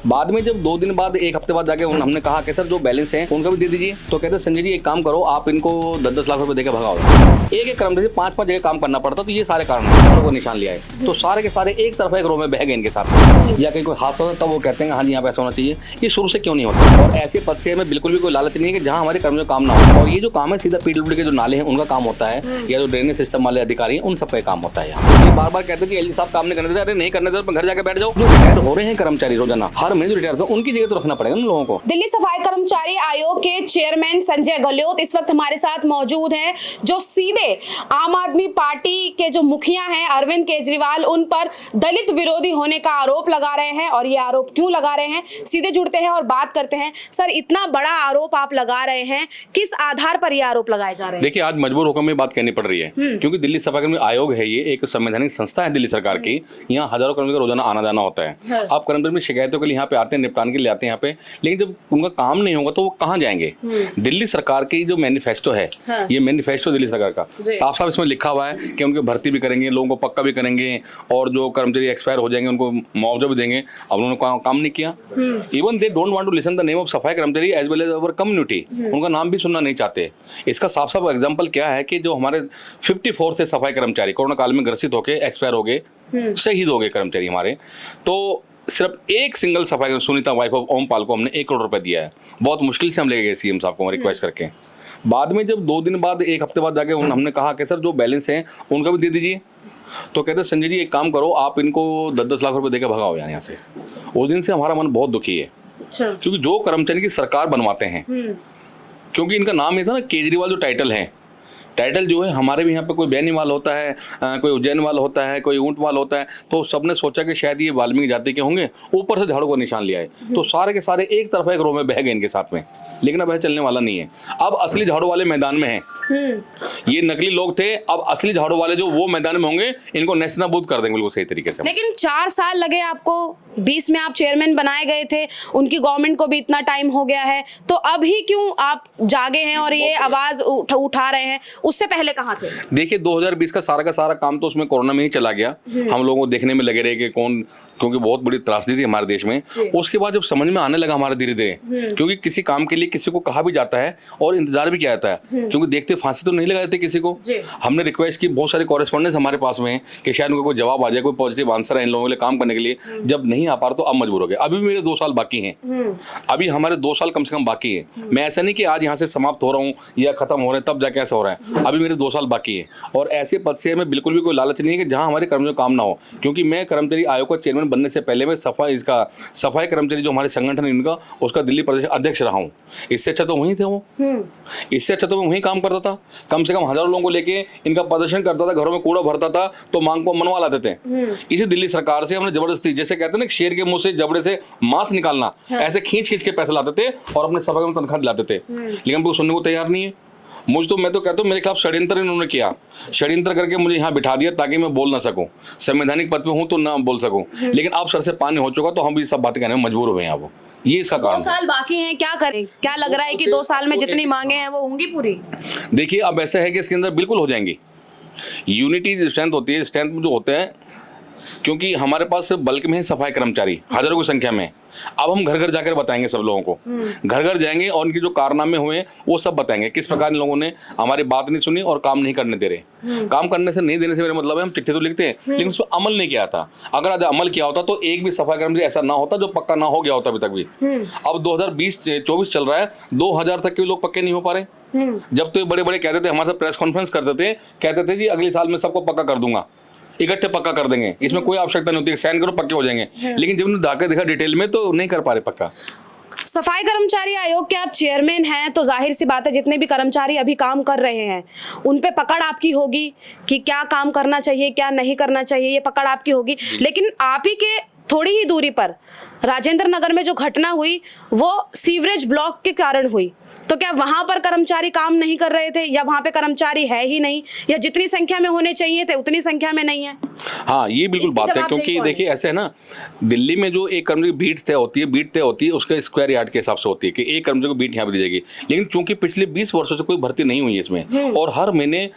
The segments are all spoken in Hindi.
बाद में जब 2 दिन बाद 1 हफ्ते बाद जाके हमने कहा कि सर जो बैलेंस है उनका भी दे दीजिए, तो कहते संजय जी एक काम करो, आप इनको 10-10 लाख रुपए देके भगाओ। एक कर्मचारी 5-5 जगह काम करना पड़ता, तो ये सारे कारण को निशान लिया है। तो सारे के सारे एक तरफ एक रो में बह गए इनके साथ, या कहीं कोई हादसा होता तब वो कहते हैं हाँ जी यहाँ पे ऐसा होना चाहिए। ये शुरू से क्यों नहीं होता? और ऐसे पद से हमें बिल्कुल भी कोई लालच नहीं है कि जहाँ हमारे कर्मचारी काम ना हो। और ये जो काम है सीधा पीडब्ल्यूडी के जो नाले हैं उनका काम होता है, या जो ड्रेनेज सिस्टम वाले अधिकारी हैं उन सबका काम होता है। ये बार बार कहते हैं कि एलजी साहब काम नहीं करने दे, अरे नहीं करने दे, घर जाकर बैठ जाओ। जो रिटायर हो रहे हैं कर्मचारी रोजाना, हर महीने रिटायर हो, उनकी जगह तो रखना पड़ेगा उन लोगों को। दिल्ली सफाई कर्मचारी आयोग के चेयरमैन संजय गहलोत इस वक्त हमारे साथ मौजूद हैं, जो सीधे आम आदमी पार्टी के जो मुखिया हैं अरविंद केजरीवाल, उन पर दलित विरोधी होने का आरोप लगा रहे हैं। और ये आरोप क्यों लगा रहे हैं, सीधे जुड़ते हैं और बात करते हैं। सर, इतना बड़ा आरोप आप लगा रहे हैं, किस आधार पर ये आरोप लगाए जा रहे हैं? देखिए, आज मजबूर होकर में बात कहनी पड़ रही है, क्योंकि दिल्ली सफाई कर्मचारी आयोग है, ये एक संवैधानिक संस्था है दिल्ली सरकार की। यहाँ हजारों कर्मचारी रोजाना आना जाना होता है। अब कर्मचारी शिकायतों के लिए यहाँ पे आते हैं, निपटान के लिए आते हैं यहाँ पे, लेकिन जब उनका काम नहीं होगा तो वो कहाँ जाएंगे? दिल्ली सरकार की जो मैनिफेस्टो है, ये मैनिफेस्टो दिल्ली सरकार का साफ साफ इसमें लिखा हुआ है कि उनकी भर्ती भी करेंगे, लोगों को पक्का भी करेंगे, और जो कर्मचारी एक्सपायर हो जाएंगे उनको मुआवजा भी देंगे। अब उन्होंने काम नहीं किया। Even they don't want to listen the name of सफाई कर्मचारी as well as our community. उनका नाम भी सुनना नहीं चाहते। इसका साफ साफ एग्जाम्पल क्या है कि जो हमारे 54 से सफाई कर्मचारी कोरोना काल में ग्रसित होकर एक्सपायर हो गए, शहीद हो गए कर्मचारी हमारे, तो सिर्फ एक सिंगल सफाई सुनीता वाइफ ऑफ ओमपाल को हमने 1 करोड़ रुपए दिया है। बहुत मुश्किल से हम ले गए सीएम साहब को रिक्वेस्ट करके। बाद में जब 2 दिन बाद 1 हफ्ते बाद जाके हमने कहा कि सर जो बैलेंस है उनका भी दे दीजिए, तो कहते संजय जी एक काम करो, आप इनको 10-10 लाख रुपए देके भगाओ यहाँ से। उस दिन से हमारा मन बहुत दुखी है, क्योंकि जो कर्मचारी की सरकार बनवाते हैं, क्योंकि इनका नाम ये था ना केजरीवाल, जो टाइटल जो है हमारे भी यहाँ पे कोई बैनीवाल होता है, कोई उज्जैन वाला होता है, कोई ऊंटवाल होता है, तो सबने सोचा कि शायद ये वाल्मीकि जाति के होंगे, ऊपर से झाड़ू का निशान लिया है। तो सारे के सारे एक तरफ एक रो में बह गए इनके साथ में, लेकिन अब ऐसा चलने वाला नहीं है। अब असली झाड़ू वाले मैदान में हैं। ये नकली लोग थे, अब असली झाड़ू वाले जो वो मैदान में होंगे, इनको नेस्तनाबूद कर देंगे बिल्कुल सही तरीके से। लेकिन 4 साल लगे आपको, 20 में आप चेयरमैन बनाए गए थे, उनकी गवर्नमेंट को भी इतना टाइम हो गया है, तो अभी क्यों आप जागे हैं और ये आवाज उठा रहे हैं? उससे पहले कहाँ थे? देखिए, 2020 का सारा काम तो उसमें कोरोना में ही चला गया। हम लोगों को देखने में लगे रहे कि कौन, क्योंकि बहुत बड़ी त्रासदी थी हमारे देश में। उसके बाद जब समझ में आने लगा हमारे धीरे धीरे, क्योंकि किसी काम के लिए किसी को कहा भी जाता है और इंतजार भी किया जाता है, क्योंकि देखते फांसी तो नहीं लगा देते किसी को। हमने रिक्वेस्ट की, बहुत सारे कॉरेस्पॉन्डेंस हमारे पास में है कि शायद उनको कोई जवाब आ जाए, कोई पॉजिटिव आंसर है इन लोगों के लिए काम करने के लिए। जब नहीं आ पा रहा तो अब मजबूर हो गए। अभी मेरे 2 साल बाकी हैं, अभी हमारे 2 साल कम से कम बाकी है। मैं ऐसा नहीं कि आज यहाँ से समाप्त हो रहा हूँ या खत्म हो रहे हैं तब जाके ऐसा हो रहा है। अभी मेरे 2 साल बाकी है, और ऐसे पद से हमें बिल्कुल भी कोई लालच नहीं है कि जहाँ हमारे कर्मचारी काम ना हो। क्योंकि मैं कर्मचारी आयोग का चेयरमैन बनने से पहले मैं सफाई कर्मचारी जो हमारे संगठन है इनका, उसका दिल्ली प्रदेश अध्यक्ष रहा हूँ। इससे अच्छा तो वहीं थे वो, इससे अच्छा तो मैं वहीं काम करता था। कम से कम हजारों लोगों को लेके इनका प्रदर्शन करता था, घरों में कूड़ा भरता था, तो मांग को मनवा लाते थे। इसी दिल्ली सरकार से हमने जबरदस्ती, जैसे कहते हैं ना शेर के मुंह से जबड़े से मांस निकालना, ऐसे खींच के पैसे लाते थे और अपने सफाई में तनख्वाह दिलाते थे। लेकिन वो सुनने को तैयार नहीं है। मैं तो कहता हूँ मेरे खिलाफ षड्यंत्र इन्होंने किया, षड्यंत्र करके मुझे यहाँ बिठा दिया ताकि मैं बोल ना सकूं, संवैधानिक पद पे हूँ तो ना बोल सकूं। लेकिन अब सर से पानी हो चुका तो हम भी सब बातें कहने में मजबूर हुए हैं। अब ये इसका कारण 2 साल बाकी हैं, क्या करें? क्या लग रहा है कि 2 साल में जितनी मांगे हैं वो होंगी पूरी? देखिए, अब ऐसा है कि इसके अंदर बिल्कुल हो जाएंगी। यूनिटी स्ट्रेंथ होती है, स्ट्रेंथ जो होते हैं, क्योंकि हमारे पास बल्क में है सफाई कर्मचारी हजारों की संख्या में। अब हम घर घर जाकर बताएंगे, सब लोगों को घर घर जाएंगे और उनके जो कारनामे हुए वो सब बताएंगे, किस प्रकार इन लोगों ने हमारी बात नहीं सुनी और काम नहीं करने दे रहे। काम करने से नहीं देने से मेरा मतलब है हम चिट्ठी तो लिखते हैं, लेकिन उस पर अमल नहीं किया था। अगर आज अमल किया होता तो एक भी सफाई कर्मचारी ऐसा ना होता जो पक्का ना हो गया होता अभी तक भी। अब 2020-24 चल रहा है, 2000 तक के लोग पक्के नहीं हो पा रहे। जब तो बड़े बड़े कहते थे, हमारे साथ प्रेस कॉन्फ्रेंस करते थे, कहते थे जी अगले साल में सबको पक्का कर दूंगा, इकट्ठे पक्का कर देंगे, इसमें कोई आवश्यकता नहीं होती, साइन करो पक्के हो जाएंगे। लेकिन जब उन्होंने जाकर देखा डिटेल में तो नहीं कर पा रहे पक्का। सफाई कर्मचारी आयोग के आप चेयरमैन हैं, तो जाहिर सी बात है जितने भी कर्मचारी अभी काम कर रहे हैं उन पे पकड़ आपकी होगी कि क्या काम करना चाहिए, क्या नहीं करना चाहिए, ये पकड़ आपकी होगी। लेकिन आप ही के थोड़ी ही दूरी पर राजेंद्र नगर में जो घटना हुई वो सीवरेज ब्लॉक के कारण हुई। तो क्या वहां पर कर्मचारी काम नहीं कर रहे थे, या वहां पे कर्मचारी है ही नहीं, या जितनी संख्या में होने चाहिए थे उतनी संख्या में नहीं है? हाँ, ये बिल्कुल इसकी बात है, जवाबदेही क्योंकि कौन है? देखिए ऐसे है ना, दिल्ली में जो एक कर्मचारी की बीट तय होती है उसके स्क्वायर यार्ड के हिसाब से होती है कि एक कर्मचारी को बीट यहाँ पे दी जाएगी। लेकिन चूंकि पिछले 20 वर्षों से कोई भर्ती नहीं हुई है इसमें, और हर महीने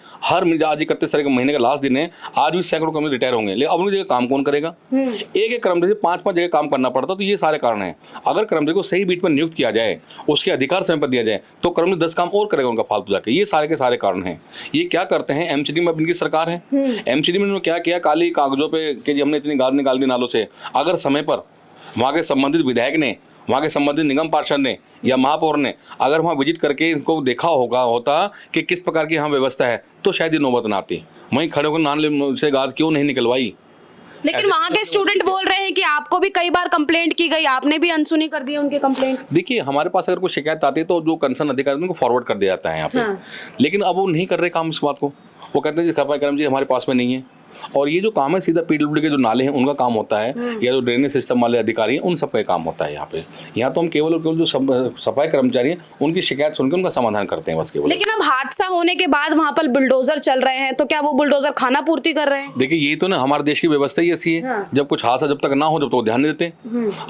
आज 31 तारीख महीने का लास्ट दिन है, आज भी सैकड़ों कर्मचारी रिटायर होंगे, लेकिन अब उनकी जगह काम कौन करेगा? एक एक कर्मचारी 5-5 जगह काम करना पड़ता। तो ये सारे कारण हैं। अगर कर्मचारी को सही बीट पर नियुक्त किया जाए, उसके अधिकार समय पर दिया जाए, तो कर्मचारी 10 काम और करेगा उनका फालतू जाके। ये सारे के सारे कारण हैं। ये क्या करते हैं, एमसीडी में इनकी सरकार है, एमसीडी में उन्होंने क्या किया, काली कागजों पे कि जी हमने इतनी गाद निकाल दी नालों से। अगर समय पर वहाँ के संबंधित विधायक ने, वहाँ के संबंधित निगम पार्षद ने या महापौर ने अगर वहाँ विजिट करके इनको देखा होता कि किस प्रकार की यहाँ व्यवस्था है, तो शायद ये नौबत ना आती। वहीं खड़े होकर नान से गाद क्यों नहीं निकलवाई? लेकिन वहां के स्टूडेंट बोल रहे हैं कि आपको भी कई बार कंप्लेंट की गई, आपने भी अनसुनी कर दी उनकी कंप्लेंट। देखिए, हमारे पास अगर कोई शिकायत आती है तो जो कंसर्न अधिकारी उनको फॉरवर्ड कर दिया जाता है यहाँ पे। लेकिन अब वो नहीं कर रहे काम इस बात को। वो कहते हैं जी सफाई कर्मचारी हमारे पास में नहीं है। और ये जो काम है सीधा पीडब्ल्यूडी के जो नाले हैं उनका काम होता है, या जो ड्रेनेज सिस्टम वाले अधिकारी हैं उन सबका काम होता है यहाँ पे। यहाँ तो हम केवल और केवल जो सफाई कर्मचारी हैं उनकी शिकायत सुनकर उनका समाधान करते हैं बस केवल। लेकिन अब हादसा होने के बाद वहां पर बुलडोजर चल रहे हैं, तो क्या वो बुलडोजर खाना पूर्ति कर रहे हैं? देखिए, ये तो ना हमारे देश की व्यवस्था ही ऐसी है। जब कुछ हादसा जब तक ना हो जब तक वो ध्यान नहीं देते।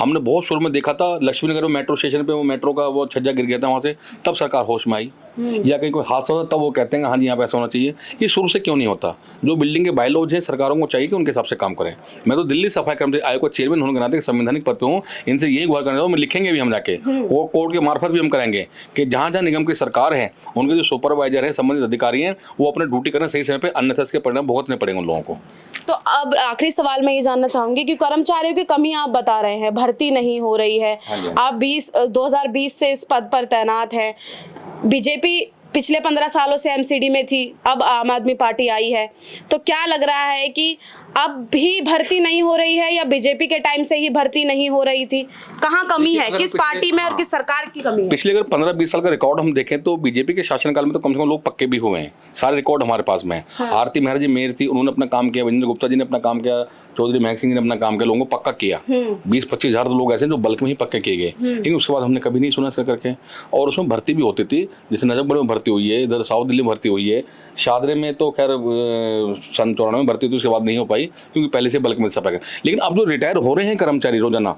हमने बहुत शुरू में देखा था लक्ष्मीनगर में मेट्रो स्टेशन पे वो मेट्रो का वो छज्जा गिर गया था वहाँ से, तब सरकार होश में आई। या कहीं कोई हादसा होता तब वो कहते हैं हाँ जी यहाँ पे ऐसा होना चाहिए। ये शुरू से क्यों नहीं होता? जो बिल्डिंग के बायलॉज हैं सरकारों को चाहिए कि उनके हिसाब से काम करें। मैं तो दिल्ली सफाई कर्मचारी आयोग का चेयरमैन होने के नाते संवैधानिक पद पे हूँ, इनसे यही गुहार करना चाहूँ। मैं लिखेंगे भी हम जाके, वो कोर्ट के मार्फत भी हम करेंगे कि जहाँ जहाँ निगम की सरकार है उनके जो सुपरवाइजर हैं, संबंधित अधिकारी हैं, वो अपने ड्यूटी करें सही समय पर, अन्यथा इसके परिणाम भुगतने पड़ेंगे उन लोगों को। तो अब आखिरी सवाल मैं ये जानना चाहूंगी कि कर्मचारियों की कमी आप बता रहे हैं, भर्ती नहीं हो रही है। आप 2020 से इस पद पर तैनात है। बीजेपी पिछले 15 सालों से एमसीडी में थी, अब आम आदमी पार्टी आई है, तो क्या लग रहा है कि अब भी भर्ती नहीं हो रही है, या बीजेपी के टाइम से ही भर्ती नहीं हो रही थी? कहाँ कमी है, किस पार्टी में और किस सरकार की कमी है? पिछले अगर 15-20 साल का रिकॉर्ड हम देखें तो बीजेपी के शासनकाल में तो कम से कम लोग पक्के भी हुए हैं। सारे रिकॉर्ड हमारे पास में है। आरती मेहरा जी मेयर थी, उन्होंने अपना काम किया, विजेंद्र गुप्ता जी ने अपना काम किया, चौधरी महक सिंह जी ने अपना काम किया, लोगों को पक्का किया। 20-25 हज़ार लोग ऐसे जो बल्क में ही पक्के किए गए, लेकिन उसके बाद हमने कभी नहीं सुना इसका करके। और उसमें भर्ती भी होती थी, जैसे नजफगढ़ में भर्ती हुई है, इधर साउथ दिल्ली में भर्ती हुई है, शादरे में तो खैर 94 में भर्ती हुई, उसके बाद नहीं हो पाई क्योंकि पहले से बल्क में सफाई। लेकिन अब जो रिटायर हो रहे हैं कर्मचारी रोजाना,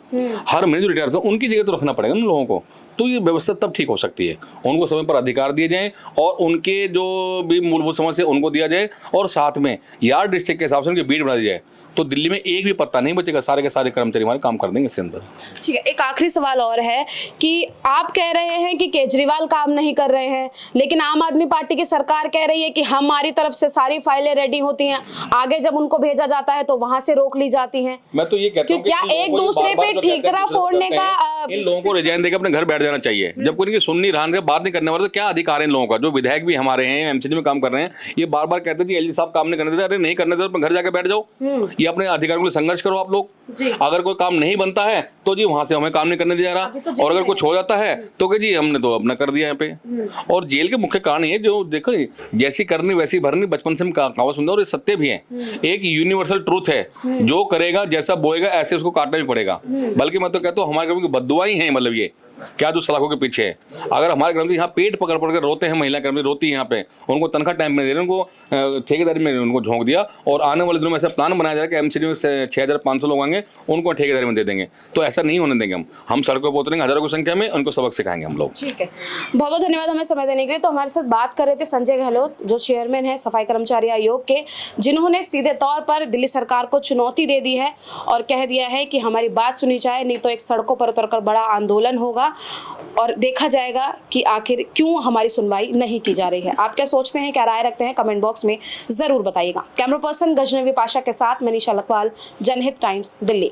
हर महीने जो रिटायर होते हैं उनकी जगह तो रखना पड़ेगा उन लोगों को। तो ये व्यवस्था तब ठीक हो सकती है, उनको समय पर अधिकार दिए जाएं और उनके जो भी मूलभूत समस्या उनको दिया जाए, और साथ में यार्ड डिस्ट्रिक्ट के हिसाब से उनकी बीट बना दी जाए, तो दिल्ली में एक भी पत्ता नहीं बचेगा। सारे के सारे कर्मचारी हमारे काम कर देंगे इसके अंदर। ठीक है, एक आखिरी सवाल और है कि आप कह रहे हैं कि केजरीवाल काम नहीं कर रहे हैं, लेकिन आम आदमी पार्टी की सरकार कह रही है कि हमारी तरफ से सारी फाइलें रेडी होती हैं, आगे जब उनको भेजा जाता है तो वहां से रोक ली जाती हैं। मैं तो ये कहता हूं कि क्या एक दूसरे पे ठीकरा फोड़ने का इन लोगों को रिजाइन देकर अपने घर बैठ जाना चाहिए। जब कोई इनकी सुन नहीं रहा, बात नहीं करने वाला, तो क्या अधिकार है इन लोगों का? जो विधायक भी हमारे हैं, एमसीडी में काम कर रहे हैं, ये बार बार कहते हैं एलजी साहब काम नहीं करने दे रहे। अरे नहीं करने दे, अपने घर जाकर बैठ जाओ, ये अपने अधिकारियों के लिए संघर्ष करो आप लोग। अगर कोई काम नहीं बनता है तो जी वहां से हमें काम नहीं करने दिया रहा, और अगर कुछ हो जाता है तो कि जी हमने तो अपना कर दिया यहाँ पे। और जेल के मुख्य कारण ये जो देखो, जैसी करनी वैसी भरनी, बचपन से हम कहावत सुनते हैं और ये सत्य भी है। एक यूनिवर्सल ट्रूथ है, जो करेगा जैसा बोएगा ऐसे उसको काटना भी पड़ेगा। बल्कि मैं तो कहता हूँ हमारे घर में बद्दुआएं हैं, मतलब ये क्या जो सलाखों के पीछे है। अगर हमारे कर्मचारी यहाँ पेट पकड़ पकड़ कर रोते हैं, महिला कर्मचारी रोती है यहाँ पे, उनको तनख्वाह टाइम में दे रहे हैं, उनको ठेकेदारी में उनको झोंक दिया, और आने वाले दिनों में ऐसा प्लान बनाया जाएगा कि एमसीडी में 6500 लोग आएंगे, उनको ठेकेदारी में दे देंगे। तो ऐसा नहीं होने देंगे हम सड़कों पर उतरेंगे हजारों की संख्या में, उनको सबक सिखाएंगे हम लोग। ठीक है, बहुत बहुत धन्यवाद हमें समय देने के लिए। तो हमारे साथ बात कर रहे थे संजय गहलोत, जो चेयरमैन है सफाई कर्मचारी आयोग के, जिन्होंने सीधे तौर पर दिल्ली सरकार को चुनौती दे दी है और कह दिया है कि हमारी बात सुनी जाए, नहीं तो एक सड़कों पर उतरकर बड़ा आंदोलन होगा और देखा जाएगा कि आखिर क्यों हमारी सुनवाई नहीं की जा रही है। आप क्या सोचते हैं, क्या राय रखते हैं, कमेंट बॉक्स में जरूर बताइएगा। कैमरा पर्सन गजनवी पाशा के साथ मनीषा लखवाल, जनहित टाइम्स, दिल्ली।